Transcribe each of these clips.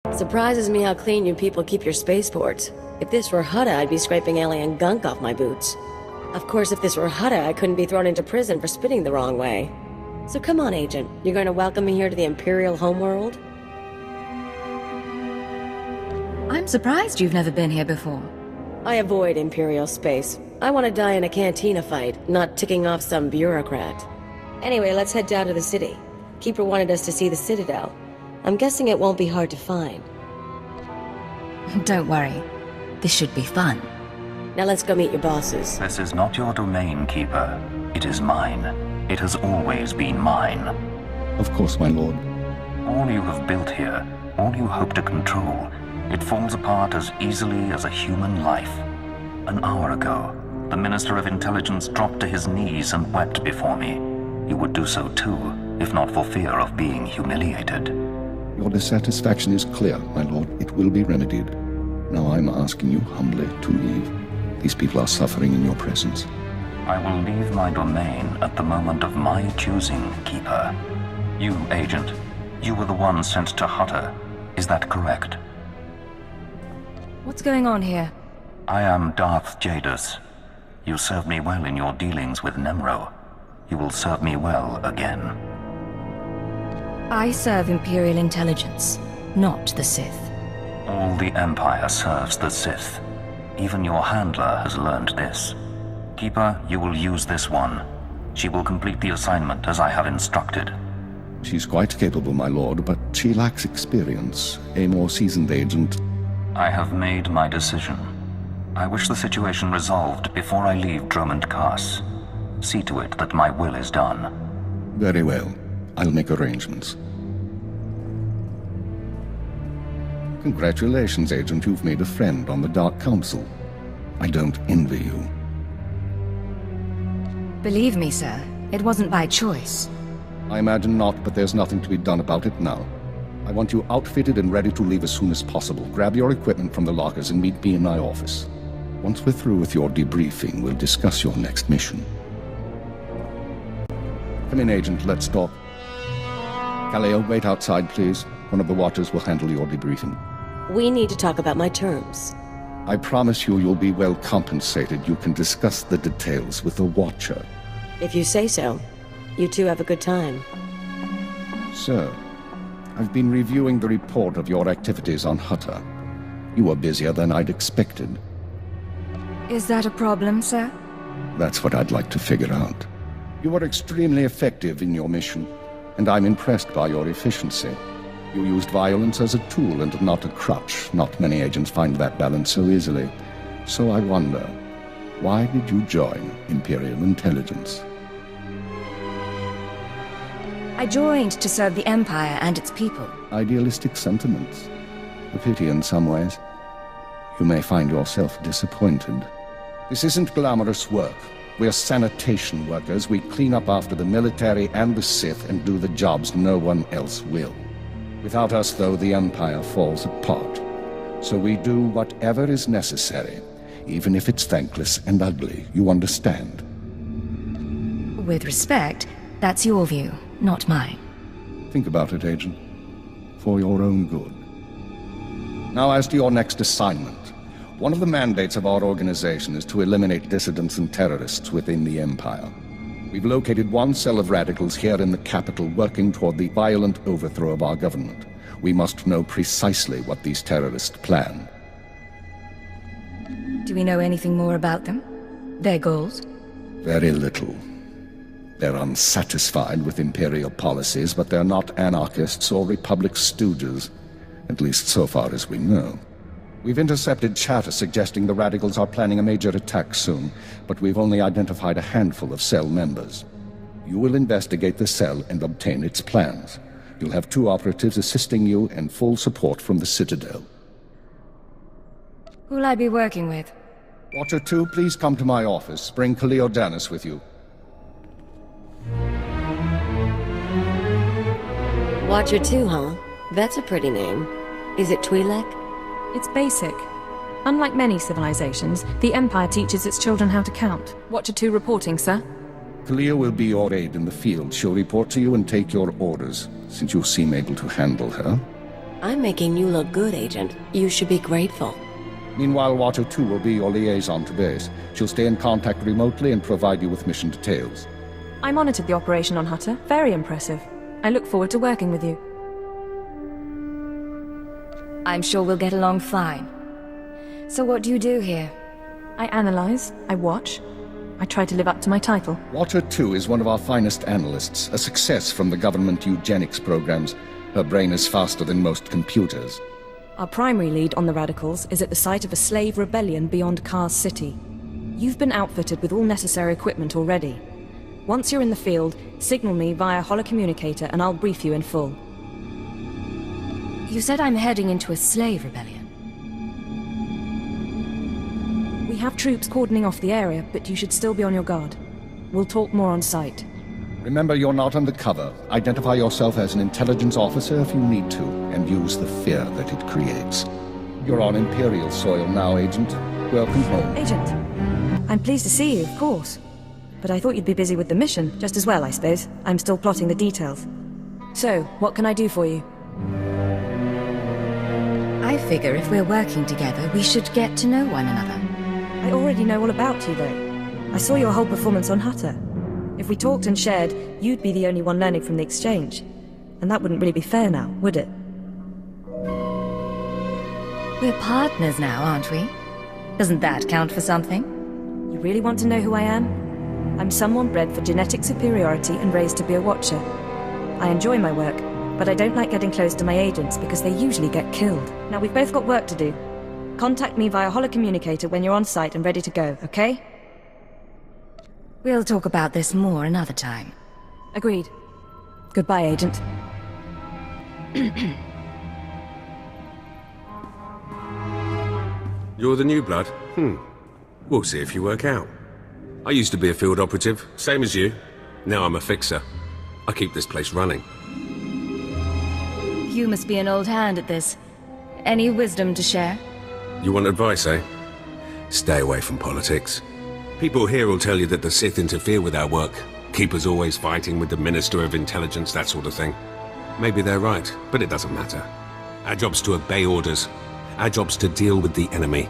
Surprises me how clean you people keep your spaceports. If this were Hutta, I'd be scraping alien gunk off my boots. Of course, if this were Hutta, I couldn't be thrown into prison for spitting the wrong way. So come on, Agent. You're going to welcome me here to the Imperial homeworld? I'm surprised you've never been here before. I avoid Imperial space. I want to die in a cantina fight, not ticking off some bureaucrat. Anyway, let's head down to the city. Keeper wanted us to see the Citadel. I'm guessing it won't be hard to find. Don't worry. This should be fun. Now let's go meet your bosses. This is not your domain, Keeper. It is mine. It has always been mine. Of course, my lord. All you have built here, all you hope to control, it falls apart as easily as a human life. An hour ago, the Minister of Intelligence dropped to his knees and wept before me. You would do so too, if not for fear of being humiliated. Your dissatisfaction is clear, my lord. It will be remedied. Now I'm asking you humbly to leave. These people are suffering in your presence. I will leave my domain at the moment of my choosing, Keeper. You, Agent, you were the one sent to Hutta. Is that correct? What's going on here? I am Darth Jadus. You served me well in your dealings with Nemro. You will serve me well again. I serve Imperial intelligence, not the Sith. All the Empire serves the Sith. Even your handler has learned this. Keeper, you will use this one. She will complete the assignment as I have instructed. She's quite capable, my lord, but she lacks experience. A more seasoned agent. I have made my decision. I wish the situation resolved before I leave Dromund Kaas. See to it that my will is done. Very well. I'll make arrangements. Congratulations, Agent. You've made a friend on the Dark Council. I don't envy you. Believe me, sir, it wasn't by choice. I imagine not, but there's nothing to be done about it now. I want you outfitted and ready to leave as soon as possible. Grab your equipment from the lockers and meet me in my office. Once we're through with your debriefing, we'll discuss your next mission. Come in, Agent. Let's talk. Kaleo, wait outside, please. One of the Watchers will handle your debriefing. We need to talk about my terms. I promise you you'll be well compensated. You can discuss the details with the Watcher. If you say so. You two have a good time. Sir, I've been reviewing the report of your activities on Hutta. You were busier than I'd expected. Is that a problem, sir? That's what I'd like to figure out. You were extremely effective in your mission, and I'm impressed by your efficiency. You used violence as a tool and not a crutch. Not many agents find that balance so easily. So I wonder, why did you join Imperial Intelligence? I joined to serve the Empire and its people. Idealistic sentiments. A pity in some ways. You may find yourself disappointed. This isn't glamorous work. We're sanitation workers. We clean up after the military and the Sith and do the jobs no one else will. Without us, though, the Empire falls apart. So we do whatever is necessary, even if it's thankless and ugly. You understand? With respect, that's your view, not mine. Think about it, Agent. For your own good. Now, as to your next assignment. One of the mandates of our organization is to eliminate dissidents and terrorists within the Empire. We've located one cell of radicals here in the capital working toward the violent overthrow of our government. We must know precisely what these terrorists plan. Do we know anything more about them? Their goals? Very little. They're unsatisfied with Imperial policies, but they're not anarchists or Republic stooges. At least so far as we know. We've intercepted chatter suggesting the radicals are planning a major attack soon, but we've only identified a handful of cell members. You will investigate the cell and obtain its plans. You'll have 2 operatives assisting you and full support from the Citadel. Who'll I be working with? Watcher 2, please come to my office. Bring Kaleo Danis with you. Watcher 2, huh? That's a pretty name. Is it Twi'lek? It's basic. Unlike many civilizations, the Empire teaches its children how to count. Watcher 2 reporting, sir. Kaleo will be your aide in the field. She'll report to you and take your orders. Since you seem able to handle her, I'm making you look good, Agent. You should be grateful. Meanwhile, Watcher 2 will be your liaison to base. She'll stay in contact remotely and provide you with mission details. I monitored the operation on Hutter. Very impressive. I look forward to working with you. I'm sure we'll get along fine. So what do you do here? I analyze, I watch, I try to live up to my title. Watcher 2 is one of our finest analysts, a success from the government eugenics programs. Her brain is faster than most computers. Our primary lead on the Radicals is at the site of a slave rebellion beyond Kaas City. You've been outfitted with all necessary equipment already. Once you're in the field, signal me via holocommunicator and I'll brief you in full. You said I'm heading into a slave rebellion. We have troops cordoning off the area, but you should still be on your guard. We'll talk more on site. Remember, you're not undercover. Identify yourself as an intelligence officer if you need to, and use the fear that it creates. You're on Imperial soil now, Agent. Welcome home. Agent, I'm pleased to see you, of course. But I thought you'd be busy with the mission, just as well, I suppose. I'm still plotting the details. So, what can I do for you? I figure if we're working together, we should get to know one another. I already know all about you, though. I saw your whole performance on Hutter. If we talked and shared, you'd be the only one learning from the exchange. And that wouldn't really be fair now, would it? We're partners now, aren't we? Doesn't that count for something? You really want to know who I am? I'm someone bred for genetic superiority and raised to be a watcher. I enjoy my work, but I don't like getting close to my agents because they usually get killed. Now, we've both got work to do. Contact me via holocommunicator when you're on site and ready to go, okay? We'll talk about this more another time. Agreed. Goodbye, Agent. You're the new blood? We'll see if you work out. I used to be a field operative, same as you. Now I'm a fixer. I keep this place running. You must be an old hand at this. Any wisdom to share? You want advice, eh? Stay away from politics. People here will tell you that the Sith interfere with our work. Keep us always fighting with the Minister of Intelligence, that sort of thing. Maybe they're right, but it doesn't matter. Our job's to obey orders. Our job's to deal with the enemy.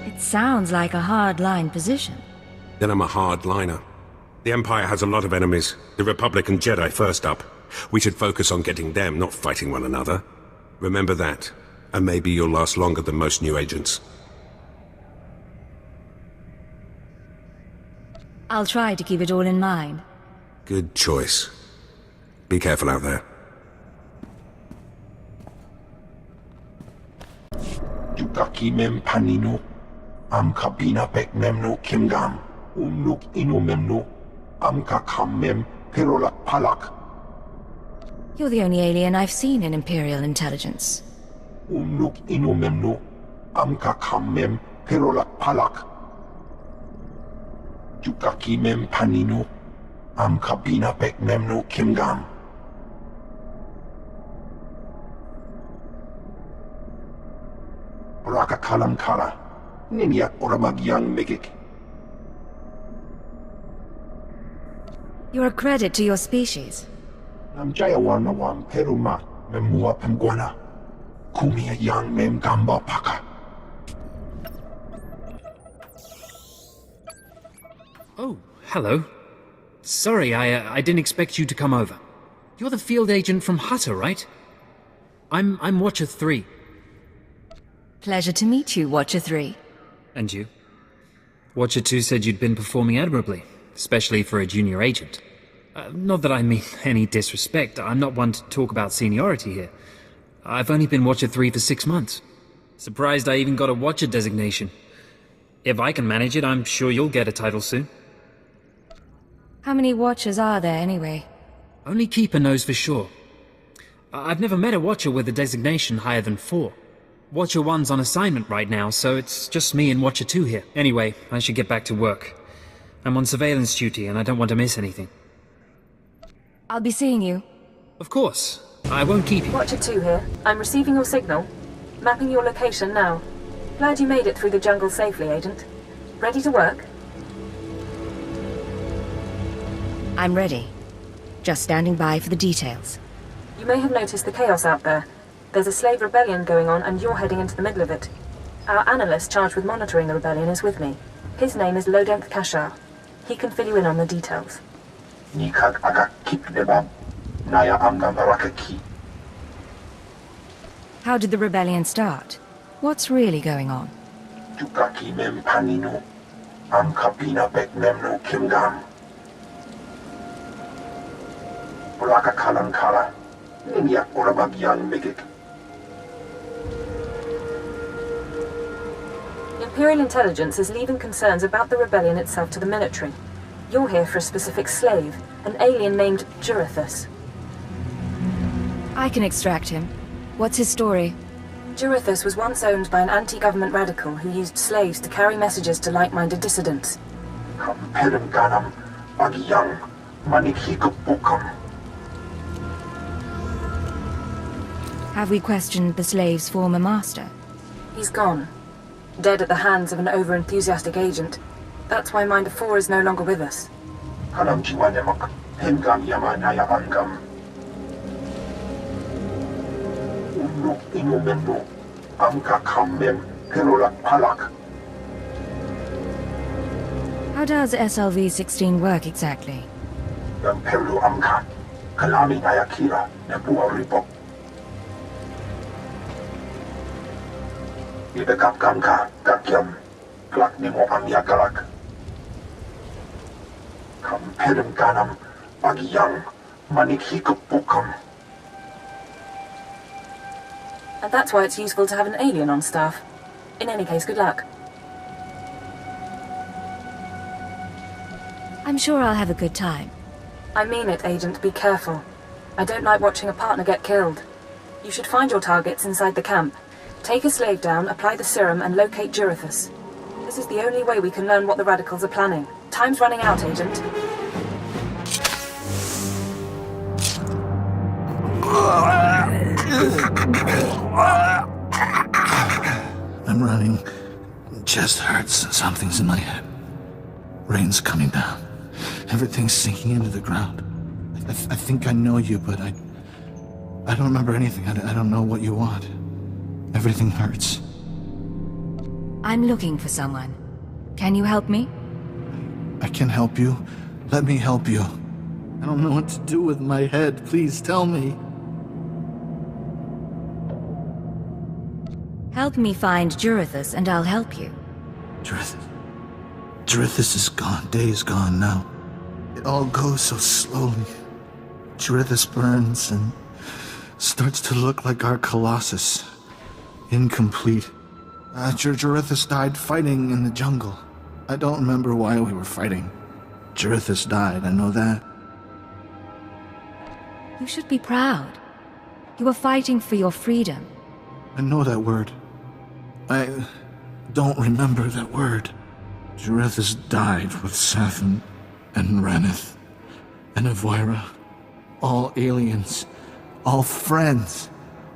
It sounds like a hard-line position. Then I'm a hard-liner. The Empire has a lot of enemies. The Republic and Jedi first up. We should focus on getting them, not fighting one another. Remember that, and maybe you'll last longer than most new agents. I'll try to keep it all in mind. Good choice. Be careful out there. Yukaki mem panino, am kabina pek memno kimgam, unuk inu memno, am kakam mem perolak palak. You're the only alien I've seen in Imperial intelligence. Unuk inu memno, am kakam mem perolak palak. Yukaki mem panino, am kabina pek memno kimgam. Raka kalam kala, ninyak oramagyang megik. You're a credit to your species. Nam jayawana wam peruma memua pemguana. Kumia yang mem gamba paka. Oh, hello. Sorry, I didn't expect you to come over. You're the field agent from Hutter, right? I'm Watcher 3. Pleasure to meet you, Watcher 3. And you? Watcher 2 said you'd been performing admirably, especially for a junior agent. Not that I mean any disrespect, I'm not one to talk about seniority here. I've only been Watcher 3 for 6 months. Surprised I even got a Watcher designation. If I can manage it, I'm sure you'll get a title soon. How many Watchers are there, anyway? Only Keeper knows for sure. I've never met a Watcher with a designation higher than 4. Watcher 1's on assignment right now, so it's just me and Watcher 2 here. Anyway, I should get back to work. I'm on surveillance duty and I don't want to miss anything. I'll be seeing you. Of course. I won't keep you. Watcher 2 here. I'm receiving your signal. Mapping your location now. Glad you made it through the jungle safely, Agent. Ready to work? I'm ready. Just standing by for the details. You may have noticed the chaos out there. There's a slave rebellion going on, and you're heading into the middle of it. Our analyst charged with monitoring the rebellion is with me. His name is Dromund Kaas. He can fill you in on the details. Nikak agak kip debab. Naya amgam arakaki. How did the rebellion start? What's really going on? Tukaki mem panino. Am kapina bek memno kimgam. Uraka kalankala. Ninyak urabagyang megik. Imperial intelligence is leaving concerns about the rebellion itself to the military. You're here for a specific slave, an alien named Jurithus. I can extract him. What's his story? Jurithus was once owned by an anti-government radical who used slaves to carry messages to like-minded dissidents. Kamperim ganam. Bagyang. Manikhikupukam. Have we questioned the slave's former master? He's gone. Dead at the hands of an over-enthusiastic agent. That's why Minder 4 is no longer with us. Kanam jiwanemak. Hemgam yama naya angam. Unuk inumendo. Amka kammem. Kerolak palak. How does SLV-16 work exactly? Yang perlu amka. Kalami naya kira. Nebuah ripok. Ibekap kamka, kakyam, klak nemo amya galak. Kamperim ganam, bagyang, manikhikupukam. And that's why it's useful to have an alien on staff. In any case, good luck. I'm sure I'll have a good time. I mean it, Agent. Be careful. I don't like watching a partner get killed. You should find your targets inside the camp. Take a slave down, apply the serum, and locate Jurithus. This is the only way we can learn what the radicals are planning. Time's running out, Agent. I'm running. Chest hurts. Something's in my head. Rain's coming down. Everything's sinking into the ground. I think I know you, but I don't remember anything. I don't know what you want. Everything hurts. I'm looking for someone. Can you help me? I can help you. Let me help you. I don't know what to do with my head. Please tell me. Help me find Jurithus and I'll help you. Jurithus is gone. Day's gone now. It all goes so slowly. Jurithus burns and starts to look like our Colossus. Incomplete. Jurithus died fighting in the jungle. I don't remember why we were fighting. Jurithus died, I know that. You should be proud. You were fighting for your freedom. I know that word. I don't remember that word. Jurithus died with Sathan and Reneth and Avira. All aliens. All friends.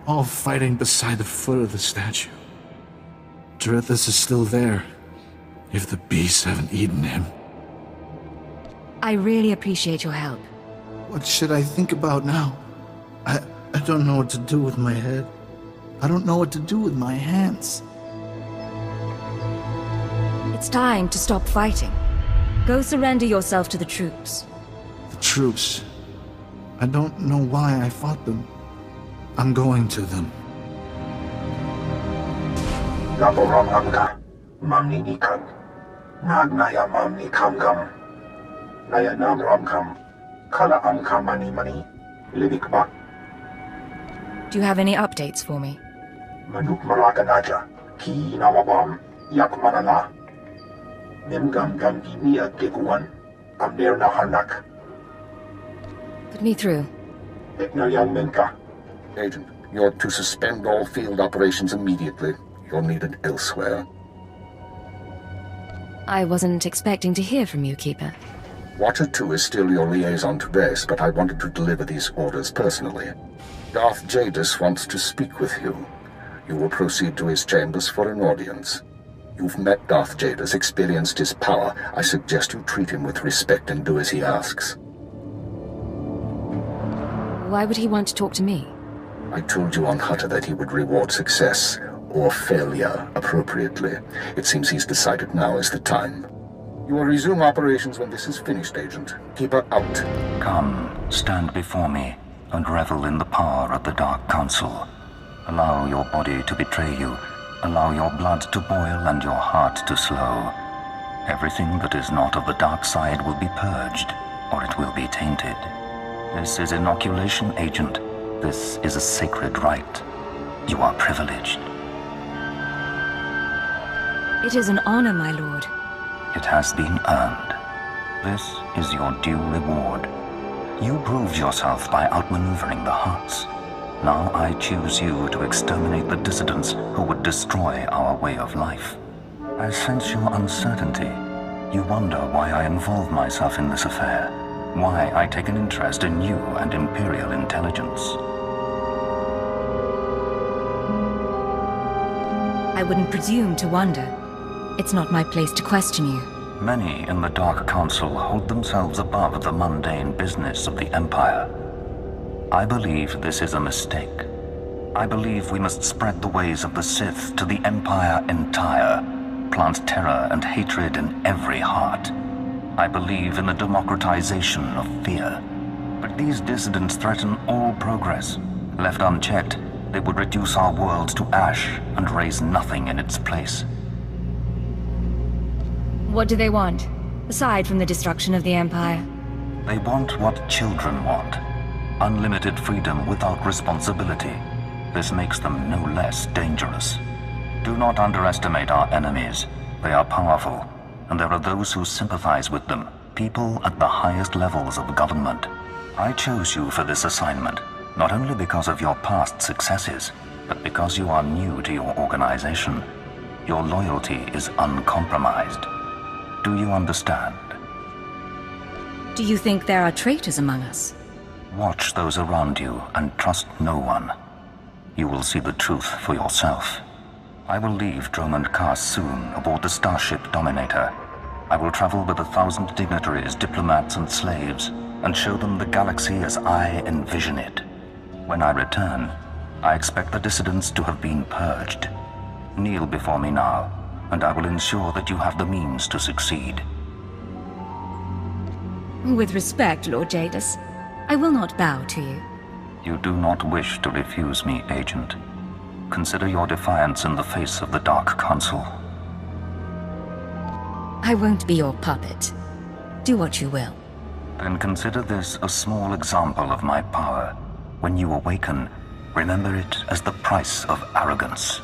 All fighting beside the foot of the statue. Jurithus is still there, if the beasts haven't eaten him. I really appreciate your help. What should I think about now? I don't know what to do with my head. I don't know what to do with my hands. It's time to stop fighting. Go surrender yourself to the troops. The troops. I don't know why I fought them. I'm going to them. Laboram amka, mamni nikan. Nagnaya mamni kamgam. Naya namram kam. Kala amka mani. Libikba. Do you have any updates for me? Manuk maraganaja. Ki nawabam. Yak manala. Nemgam gam giniya geguan. Amder na hanak. Put me through. Eknalyang menka. Agent, you're to suspend all field operations immediately. You're needed elsewhere. I wasn't expecting to hear from you, Keeper. Watcher 2 is still your liaison to base, but I wanted to deliver these orders personally. Darth Jadis wants to speak with you. You will proceed to his chambers for an audience. You've met Darth Jadis, experienced his power. I suggest you treat him with respect and do as he asks. Why would he want to talk to me? I told you on Hutta that he would reward success, or failure, appropriately. It seems he's decided now is the time. You will resume operations when this is finished, Agent. Keep her out. Come, stand before me, and revel in the power of the Dark Council. Allow your body to betray you. Allow your blood to boil and your heart to slow. Everything that is not of the dark side will be purged, or it will be tainted. This is inoculation, Agent. This is a sacred rite. You are privileged. It is an honor, my lord. It has been earned. This is your due reward. You proved yourself by outmaneuvering the Huts. Now I choose you to exterminate the dissidents who would destroy our way of life. I sense your uncertainty. You wonder why I involve myself in this affair, why I take an interest in you and Imperial intelligence. I wouldn't presume to wonder. It's not my place to question you. Many in the Dark Council hold themselves above the mundane business of the Empire. I believe this is a mistake. I believe we must spread the ways of the Sith to the Empire entire, plant terror and hatred in every heart. I believe in the democratization of fear. But these dissidents threaten all progress. Left unchecked, they would reduce our world to ash and raise nothing in its place. What do they want, aside from the destruction of the Empire? They want what children want. Unlimited freedom without responsibility. This makes them no less dangerous. Do not underestimate our enemies. They are powerful, and there are those who sympathize with them, people at the highest levels of government. I chose you for this assignment, not only because of your past successes, but because you are new to your organization. Your loyalty is uncompromised. Do you understand? Do you think there are traitors among us? Watch those around you and trust no one. You will see the truth for yourself. I will leave Dromund Kaas soon aboard the starship Dominator. I will travel with 1,000 dignitaries, diplomats, and slaves, and show them the galaxy as I envision it. When I return, I expect the dissidents to have been purged. Kneel before me now, and I will ensure that you have the means to succeed. With respect, Lord Jadis, I will not bow to you. You do not wish to refuse me, Agent. Consider your defiance in the face of the Dark Council. I won't be your puppet. Do what you will. Then consider this a small example of my power. When you awaken, remember it as the price of arrogance.